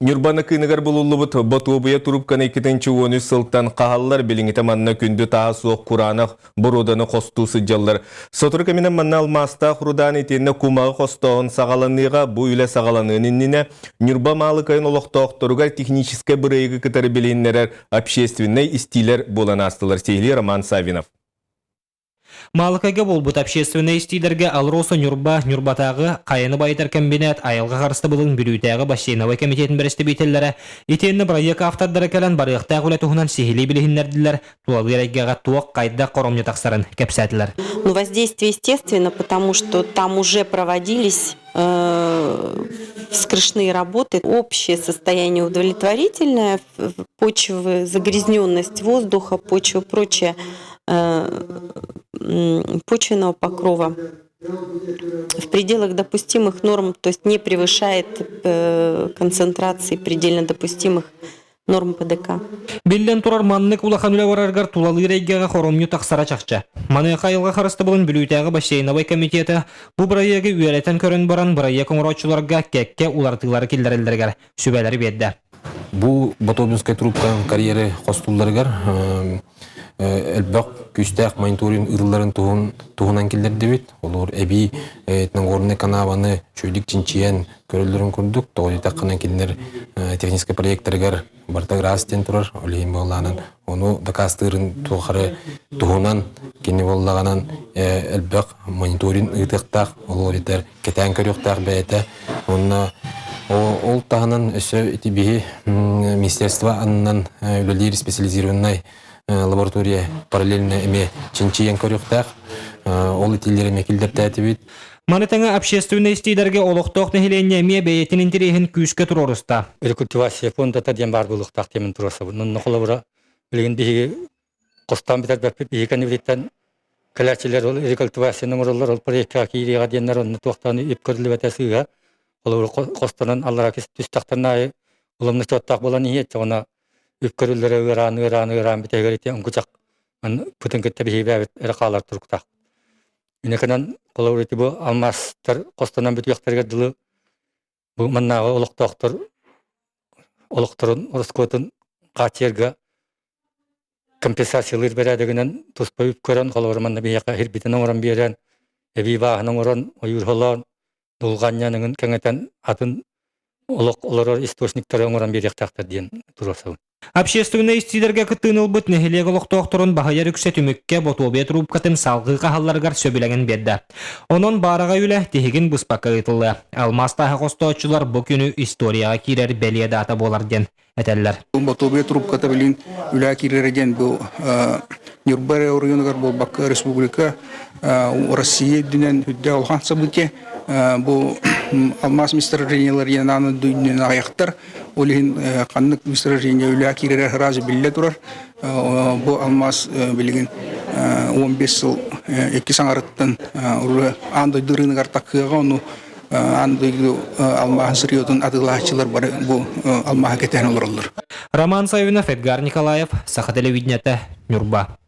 Нюрбаны кыйныгар булуллубут ботуобуя турупканы 2-13 сылтан қағаллар билиңите манна күнді таға суық құранық бұруданы қостусы жаллар. Сотыр кемінен манна алмаста құрудан етенне кумағы қостуғын сағаланыға бұ үлі сағаланынынне Нюрба малы кайын олықтауқтыруға техническе бірейгі кітары білейінлерер общественный истилер болан астылар. Сейли Роман Савинов. Малыкайга болбут общественный истилерге алроса Нюрбатағы қайыны байтар комбинат айылға қарысты бұлын бүрүйтәғы бассейновой комитетін бірісті бейтеллері етенні проект автордары кәлін барықтағы үлі тұғынан сихили білігіндерділер туалы ерегеға туақ қайда қоромне тақсарын кәпсәтілер. Воздействие естественно, потому что там уже проводились вскрышные работы. Общее состояние удовлетворительное, почвы, загрязненность воздуха, почва, прочее, почвенного покрова в пределах допустимых норм, то есть не превышает концентрации предельно допустимых норм ПДК. Биллен турар маннык улахан үлі вараргар тулалы рейгеға хоромню тақсара чақча. Маны қайылға қарысты болын бүлүйтәғы бассейновой комитеті бұ бұрайығы үйелетен көрін баран бұрайы қоңырочыларға кәкке улартылары келдерелдергер сүбәлері бедді. Бұл Батобинская трубка карьеры қостуларығар әлбәқ күстәқ мониторин ұрыларын туғынан келдер дебет. Олар әбей орны канаваны шөйдік чинчиян көрілдерін көрдік. Тоғыды таққынан келдер технический проекттарығар бартақ растен тұрар. Олейін болғанын. Оны дақастырын туғынан кені болғанын әлбәқ мониторин ұйтықтақ. Олар етер кетен көріқтақ бәйті. Ол тағынан өсі етебейі министерство анынан өлелер специализированной лаборатория параллельно эме чинчиян көріқтақ. Ол етелері мекелдер тәтібет. Манытаңа общественный истилерге олықтоқ нәхіленне әме бәйетін интерейін күйіске тұрорыста. Рекультивация фонда таден бар бұлықтақ темен тұрасы. Нұнны қолы бұра білген бейге қостан бітер бәпіп бейге кәневелеттен кәләчелер ол рекультивацияның ұрылар ол проектқа кейреға денлер оны тоқтаны еп көрілі бәтәсіға. Ол қостанын аллара кес түстақтарына ұлымны чоттақ болан ниет. Оны еп көрілері өран бітегер ете ұңғычақ. Пүтін кетті бейге бәбет әрі қалар тұрықтақ. Үнекінен қолы өреті бұл алмастар қостанан бітуяқтарға дылы бұл маннағы олықтырын ұрыскотын қатерге компенсациялар бәрәдігінен тұспай үп көрін қолы ұрманна бейеқа хербетінің ұрын берен әбей бағының ұрын ойыр Дулганьянын кеңетен атын олар источниктары оңыран беректақтар дейін тұрасауын. Общественный истилерге кыттыыныл бұт нәхелег олықтоқтырын бағайар үксе түмікке ботуобе трубкатын салғы қағаларғар сөбілеген бедді. Онын бараға үлі тегін бұспаққа ұйтылы. Алмастағы қостоочылар бұл күні историяға керер бәлие дата болар ден әтәлілер. Ботуобе трубката білін үлі керер ден бұл Нюрбаре орыйынығар бұл Баққа Республика Россия дүнен үдді олған сабыте. Бұл алмаз месторождениялар янаны дүнен аяқтар. Олығын қанық месторождения үлі керер разы білі тұрар. Бұл алмаз білген 15 сыл 2 саңарыттан андай дұрынығар таққыға оны андыйды алмағын сырыйотын адылағычылар бары бұл алмаға кетен олар олар. Роман Савинов, Эдгар Николаев, Саха телевидениеті, Нюрба.